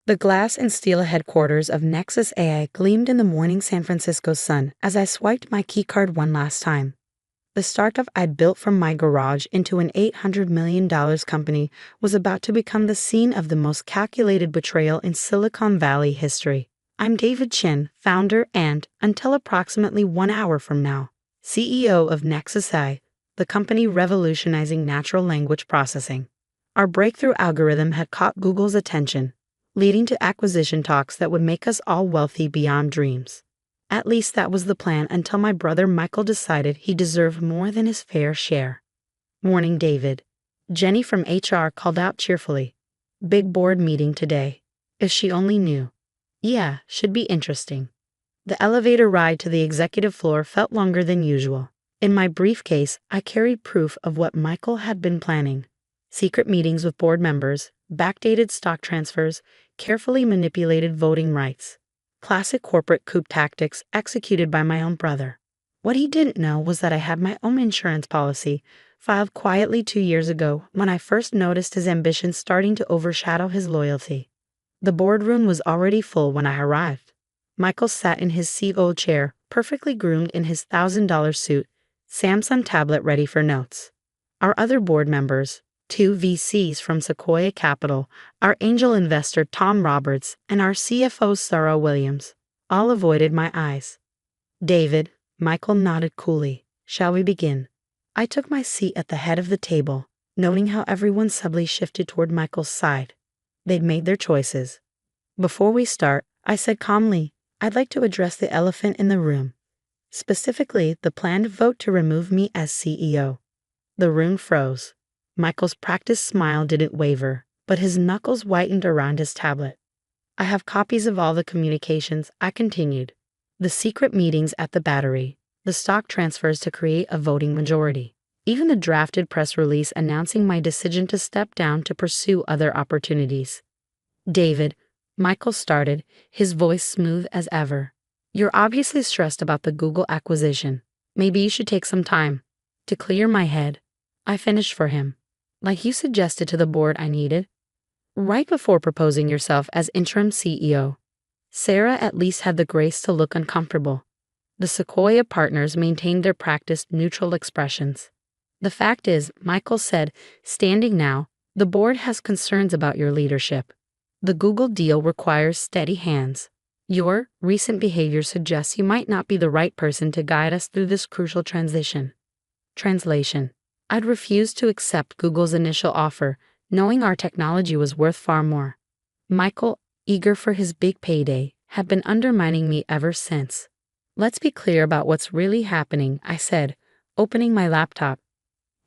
The glass and steel headquarters of Nexus AI gleamed in the morning San Francisco sun as I swiped my keycard one last time. The startup I'd built from my garage into an $800 million company was about to become the scene of the most calculated betrayal in Silicon Valley history. I'm David Chen, founder and, until approximately 1 hour from now, CEO of Nexus AI, the company revolutionizing natural language processing. Our breakthrough algorithm had caught Google's attention, leading to acquisition talks that would make us all wealthy beyond dreams. At least that was the plan until my brother Michael decided he deserved more than his fair share. Morning, David. Jenny from HR called out cheerfully. Big board meeting today. If she only knew. Yeah, should be interesting. The elevator ride to the executive floor felt longer than usual. In my briefcase, I carried proof of what Michael had been planning. Secret meetings with board members, backdated stock transfers, carefully manipulated voting rights. Classic corporate coup tactics executed by my own brother. What he didn't know was that I had my own insurance policy, filed quietly 2 years ago when I first noticed his ambition starting to overshadow his loyalty. The boardroom was already full when I arrived. Michael sat in his CEO chair, perfectly groomed in his $1,000 suit, Samsung tablet ready for notes. Our other board members, 2 VCs from Sequoia Capital, our angel investor Tom Roberts, and our CFO Sarah Williams, all avoided my eyes. David, Michael nodded coolly. Shall we begin? I took my seat at the head of the table, noting how everyone subtly shifted toward Michael's side. They'd made their choices. Before we start, I said calmly, I'd like to address the elephant in the room. Specifically, the planned vote to remove me as CEO. The room froze. Michael's practiced smile didn't waver, but his knuckles whitened around his tablet. I have copies of all the communications, I continued. The secret meetings at the Battery, the stock transfers to create a voting majority, even the drafted press release announcing my decision to step down to pursue other opportunities. David, Michael started, his voice smooth as ever. You're obviously stressed about the Google acquisition. Maybe you should take some time. To clear my head, I finished for him. Like you suggested to the board I needed. Right before proposing yourself as interim CEO, Sarah at least had the grace to look uncomfortable. The Sequoia partners maintained their practiced neutral expressions. The fact is, Michael said, standing now, the board has concerns about your leadership. The Google deal requires steady hands. Your recent behavior suggests you might not be the right person to guide us through this crucial transition. Translation. I'd refused to accept Google's initial offer, knowing our technology was worth far more. Michael, eager for his big payday, had been undermining me ever since. Let's be clear about what's really happening, I said, opening my laptop.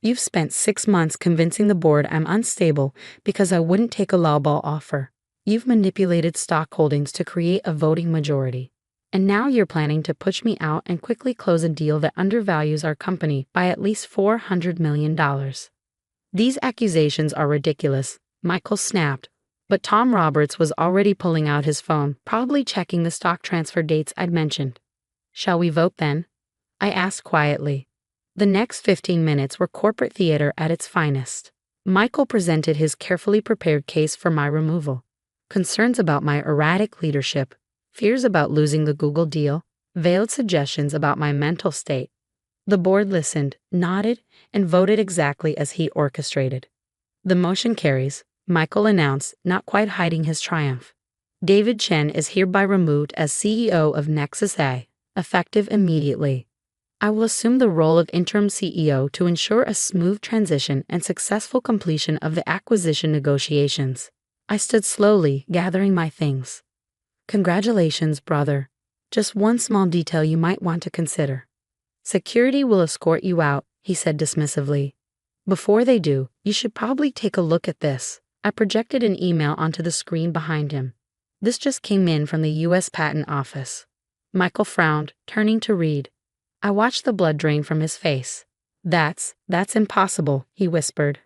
You've spent 6 months convincing the board I'm unstable because I wouldn't take a lowball offer. You've manipulated stock holdings to create a voting majority. And now you're planning to push me out and quickly close a deal that undervalues our company by at least $400 million. These accusations are ridiculous, Michael snapped, but Tom Roberts was already pulling out his phone, probably checking the stock transfer dates I'd mentioned. Shall we vote then? I asked quietly. The next 15 minutes were corporate theater at its finest. Michael presented his carefully prepared case for my removal. Concerns about my erratic leadership, fears about losing the Google deal, veiled suggestions about my mental state. The board listened, nodded, and voted exactly as he orchestrated. The motion carries, Michael announced, not quite hiding his triumph. David Chen is hereby removed as CEO of Nexus AI, effective immediately. I will assume the role of interim CEO to ensure a smooth transition and successful completion of the acquisition negotiations. I stood slowly, gathering my things. Congratulations, brother. Just one small detail you might want to consider. Security will escort you out, he said dismissively. Before they do, you should probably take a look at this. I projected an email onto the screen behind him. This just came in from the U.S. Patent Office. Michael frowned, turning to read. I watched the blood drain from his face. That's impossible, he whispered.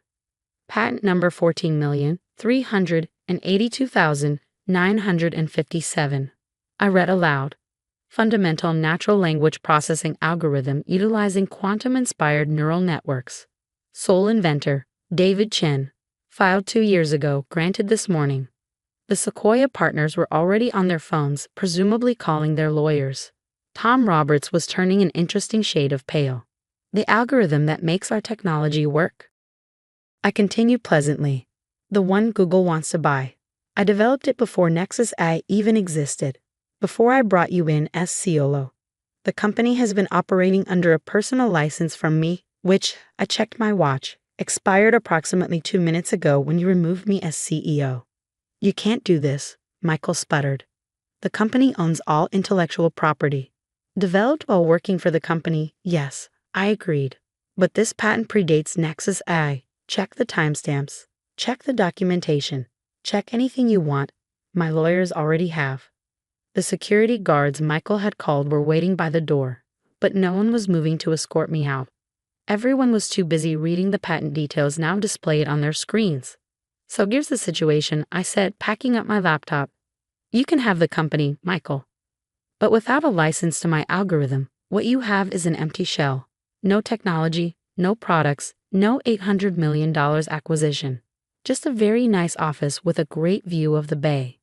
Patent number 14,382,957. I read aloud. Fundamental natural language processing algorithm utilizing quantum-inspired neural networks. Sole inventor, David Chen. Filed 2 years ago, granted this morning. The Sequoia partners were already on their phones, presumably calling their lawyers. Tom Roberts was turning an interesting shade of pale. The algorithm that makes our technology work. I continued pleasantly. The one Google wants to buy. I developed it before Nexus AI even existed. Before I brought you in as COO. The company has been operating under a personal license from me, which, I checked my watch, expired approximately 2 minutes ago when you removed me as CEO. You can't do this, Michael sputtered. The company owns all intellectual property. Developed while working for the company, yes, I agreed. But this patent predates Nexus AI. Check the timestamps. Check the documentation. Check anything you want. My lawyers already have. The security guards Michael had called were waiting by the door, but no one was moving to escort me out. Everyone was too busy reading the patent details now displayed on their screens. So here's the situation, I said, packing up my laptop. You can have the company, Michael. But without a license to my algorithm, what you have is an empty shell. No technology, no products, no $800 million acquisition. Just a very nice office with a great view of the bay.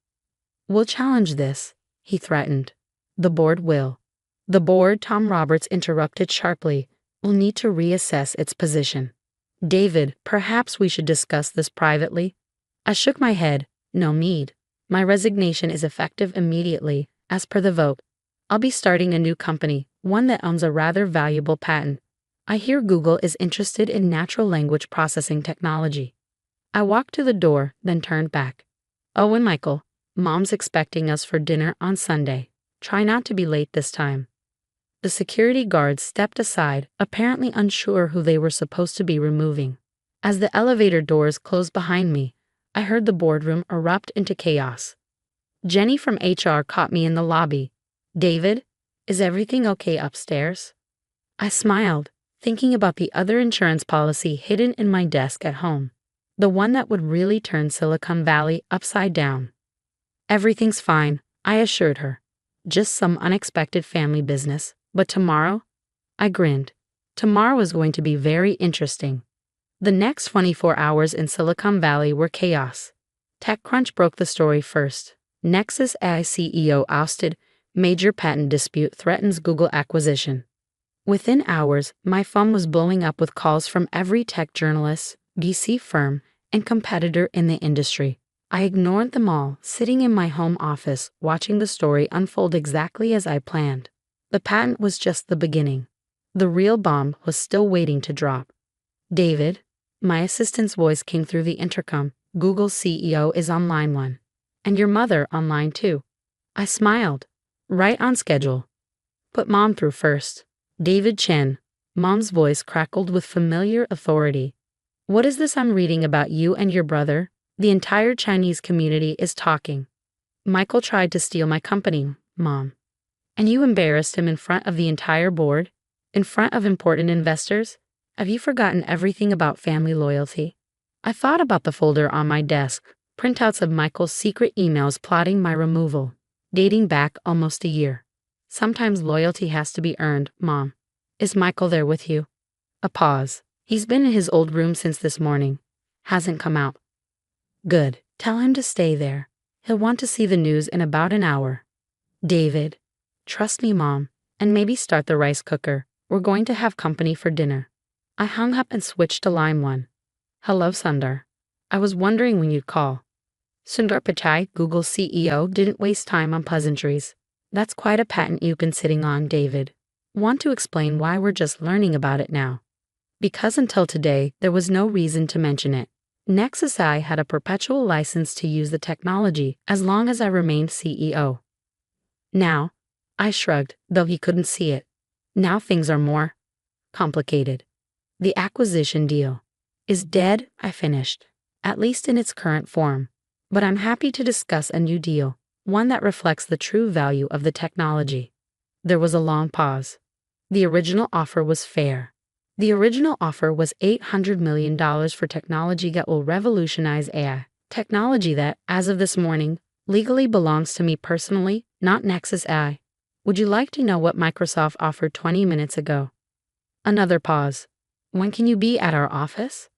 We'll challenge this, he threatened. The board will. The board, Tom Roberts interrupted sharply, will need to reassess its position. David, perhaps we should discuss this privately. I shook my head. No need. My resignation is effective immediately, as per the vote. I'll be starting a new company, one that owns a rather valuable patent. I hear Google is interested in natural language processing technology. I walked to the door, then turned back. Oh, and Michael, Mom's expecting us for dinner on Sunday. Try not to be late this time. The security guards stepped aside, apparently unsure who they were supposed to be removing. As the elevator doors closed behind me, I heard the boardroom erupt into chaos. Jenny from HR caught me in the lobby. David, is everything okay upstairs? I smiled, thinking about the other insurance policy hidden in my desk at home. The one that would really turn Silicon Valley upside down. Everything's fine, I assured her. Just some unexpected family business, but tomorrow? I grinned. Tomorrow is going to be very interesting. The next 24 hours in Silicon Valley were chaos. TechCrunch broke the story first. Nexus AI CEO ousted, major patent dispute threatens Google acquisition. Within hours, my phone was blowing up with calls from every tech journalist, VC firm, and competitor in the industry. I ignored them all, sitting in my home office, watching the story unfold exactly as I planned. The patent was just the beginning. The real bomb was still waiting to drop. David, my assistant's voice came through the intercom. Google's CEO is on line 1. And your mother on line 2. I smiled. Right on schedule. Put Mom through first. David Chen. Mom's voice crackled with familiar authority. What is this I'm reading about you and your brother? The entire Chinese community is talking. Michael tried to steal my company, Mom. And you embarrassed him in front of the entire board? In front of important investors? Have you forgotten everything about family loyalty? I thought about the folder on my desk, printouts of Michael's secret emails plotting my removal, dating back almost a year. Sometimes loyalty has to be earned, Mom. Is Michael there with you? A pause. He's been in his old room since this morning. Hasn't come out. Good. Tell him to stay there. He'll want to see the news in about an hour. David. Trust me, Mom, and maybe start the rice cooker. We're going to have company for dinner. I hung up and switched to line 1. Hello, Sundar. I was wondering when you'd call. Sundar Pichai, Google's CEO, didn't waste time on pleasantries. That's quite a patent you've been sitting on, David. Want to explain why we're just learning about it now? Because until today, there was no reason to mention it. Nexus AI had a perpetual license to use the technology as long as I remained CEO. Now, I shrugged, though he couldn't see it. Now things are more complicated. The acquisition deal is dead, I finished, at least in its current form. But I'm happy to discuss a new deal, one that reflects the true value of the technology. There was a long pause. The original offer was fair. The original offer was $800 million for technology that will revolutionize AI. Technology that, as of this morning, legally belongs to me personally, not Nexus AI. Would you like to know what Microsoft offered 20 minutes ago? Another pause. When can you be at our office?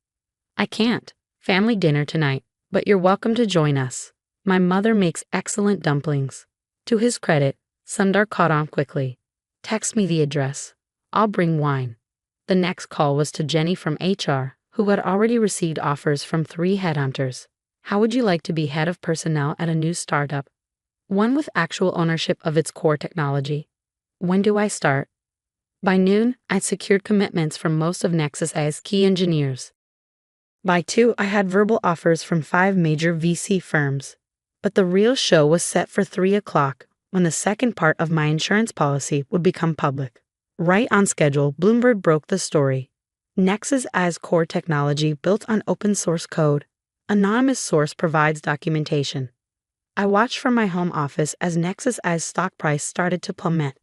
I can't. Family dinner tonight, but you're welcome to join us. My mother makes excellent dumplings. To his credit, Sundar caught on quickly. Text me the address. I'll bring wine. The next call was to Jenny from HR, who had already received offers from 3 headhunters. How would you like to be head of personnel at a new startup? One with actual ownership of its core technology. When do I start? By noon, I'd secured commitments from most of Nexus AI's key engineers. By 2, I had verbal offers from 5 major VC firms. But the real show was set for 3 o'clock, when the second part of my insurance policy would become public. Right on schedule, Bloomberg broke the story. Nexus AI's core technology built on open source code. Anonymous source provides documentation. I watched from my home office as Nexus AI's stock price started to plummet.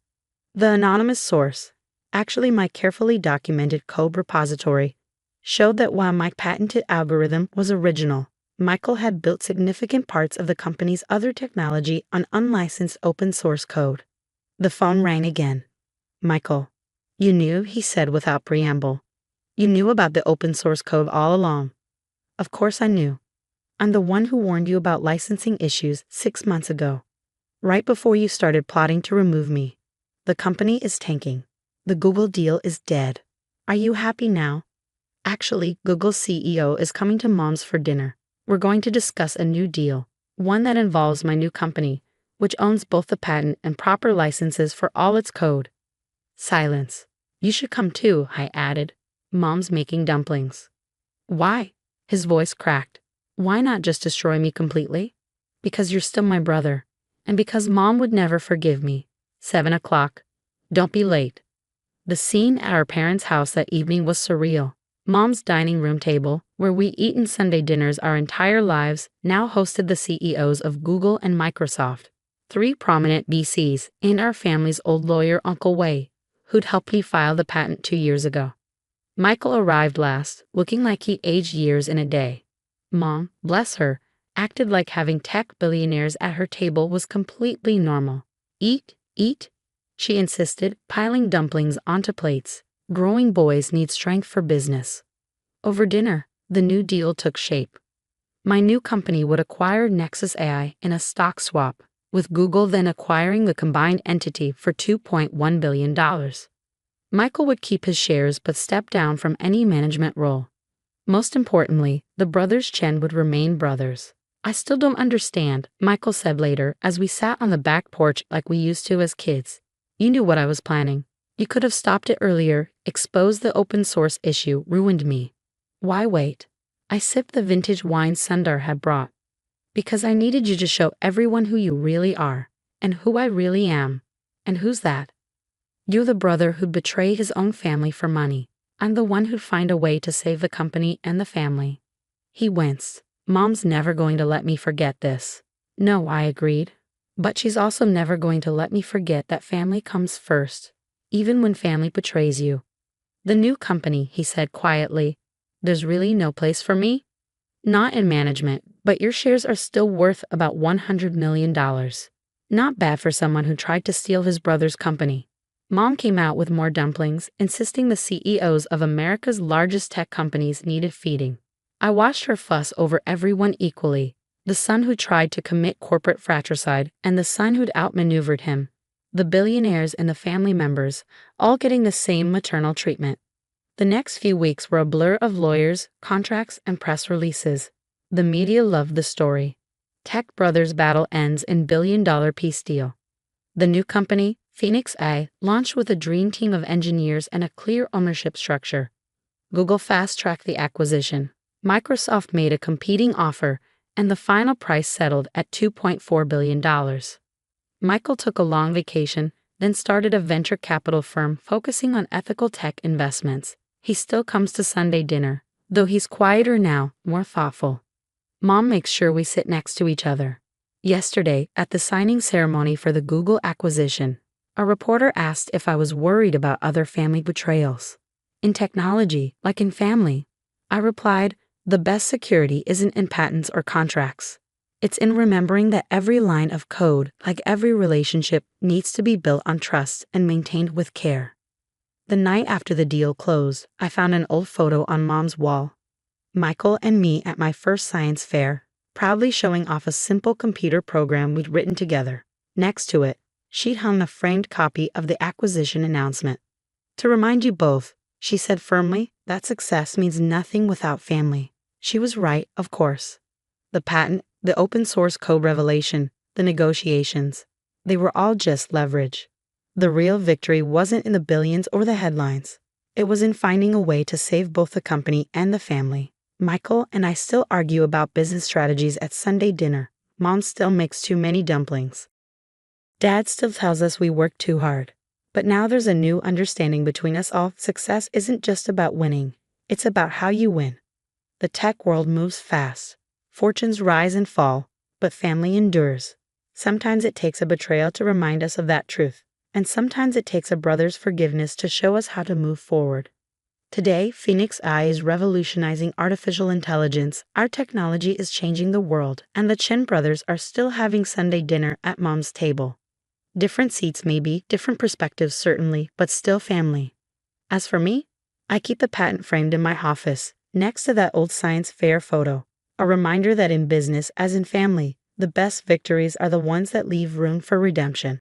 The anonymous source, actually my carefully documented code repository, showed that while my patented algorithm was original, Michael had built significant parts of the company's other technology on unlicensed open source code. The phone rang again. Michael, you knew, he said without preamble. You knew about the open source code all along. Of course I knew. I'm the one who warned you about licensing issues 6 months ago. Right before you started plotting to remove me. The company is tanking. The Google deal is dead. Are you happy now? Actually, Google's CEO is coming to Mom's for dinner. We're going to discuss a new deal, one that involves my new company, which owns both the patent and proper licenses for all its code. Silence. You should come too, I added. Mom's making dumplings. Why? His voice cracked. Why not just destroy me completely? Because you're still my brother, and because Mom would never forgive me. 7 o'clock. Don't be late. The scene at our parents' house that evening was surreal. Mom's dining room table, where we eaten Sunday dinners our entire lives, now hosted the CEOs of Google and Microsoft, 3 prominent VCs, and our family's old lawyer Uncle Wei, who'd helped me file the patent 2 years ago. Michael arrived last, looking like he aged years in a day. Mom, bless her, acted like having tech billionaires at her table was completely normal. Eat, eat, she insisted, piling dumplings onto plates. Growing boys need strength for business. Over dinner, the new deal took shape. My new company would acquire Nexus AI in a stock swap, with Google then acquiring the combined entity for $2.1 billion. Michael would keep his shares but step down from any management role. Most importantly, the brothers Chen would remain brothers. I still don't understand, Michael said later as we sat on the back porch like we used to as kids. You knew what I was planning. You could have stopped it earlier, exposed the open source issue, ruined me. Why wait? I sipped the vintage wine Sundar had brought. Because I needed you to show everyone who you really are, and who I really am. And who's that? You're the brother who'd betray his own family for money. I'm the one who'd find a way to save the company and the family. He winced. Mom's never going to let me forget this. No, I agreed. But she's also never going to let me forget that family comes first. Even when family betrays you. The new company, he said quietly. There's really no place for me? Not in management, but your shares are still worth about $100 million. Not bad for someone who tried to steal his brother's company. Mom came out with more dumplings, insisting the CEOs of America's largest tech companies needed feeding. I watched her fuss over everyone equally. The son who tried to commit corporate fratricide and the son who'd outmaneuvered him. The billionaires and the family members, all getting the same maternal treatment. The next few weeks were a blur of lawyers, contracts, and press releases. The media loved the story. Tech brothers' battle ends in billion-dollar peace deal. The new company, Phoenix AI, launched with a dream team of engineers and a clear ownership structure. Google fast-tracked the acquisition. Microsoft made a competing offer, and the final price settled at $2.4 billion. Michael took a long vacation, then started a venture capital firm focusing on ethical tech investments. He still comes to Sunday dinner, though he's quieter now, more thoughtful. Mom makes sure we sit next to each other. Yesterday, at the signing ceremony for the Google acquisition, a reporter asked if I was worried about other family betrayals. In technology, like in family, I replied, the best security isn't in patents or contracts. It's in remembering that every line of code, like every relationship, needs to be built on trust and maintained with care. The night after the deal closed, I found an old photo on Mom's wall. Michael and me at my first science fair, proudly showing off a simple computer program we'd written together. Next to it, she'd hung a framed copy of the acquisition announcement. "To remind you both," she said firmly, "that success means nothing without family." She was right, of course. The patent, the open source code revelation, the negotiations, they were all just leverage. The real victory wasn't in the billions or the headlines. It was in finding a way to save both the company and the family. Michael and I still argue about business strategies at Sunday dinner. Mom still makes too many dumplings. Dad still tells us we work too hard. But now there's a new understanding between us all. Success isn't just about winning. It's about how you win. The tech world moves fast. Fortunes rise and fall, but family endures. Sometimes it takes a betrayal to remind us of that truth, and sometimes it takes a brother's forgiveness to show us how to move forward. Today, Phoenix AI is revolutionizing artificial intelligence. Our technology is changing the world, and the Chen brothers are still having Sunday dinner at Mom's table. Different seats maybe, different perspectives certainly, but still family. As for me, I keep the patent framed in my office, next to that old science fair photo. A reminder that in business, as in family, the best victories are the ones that leave room for redemption.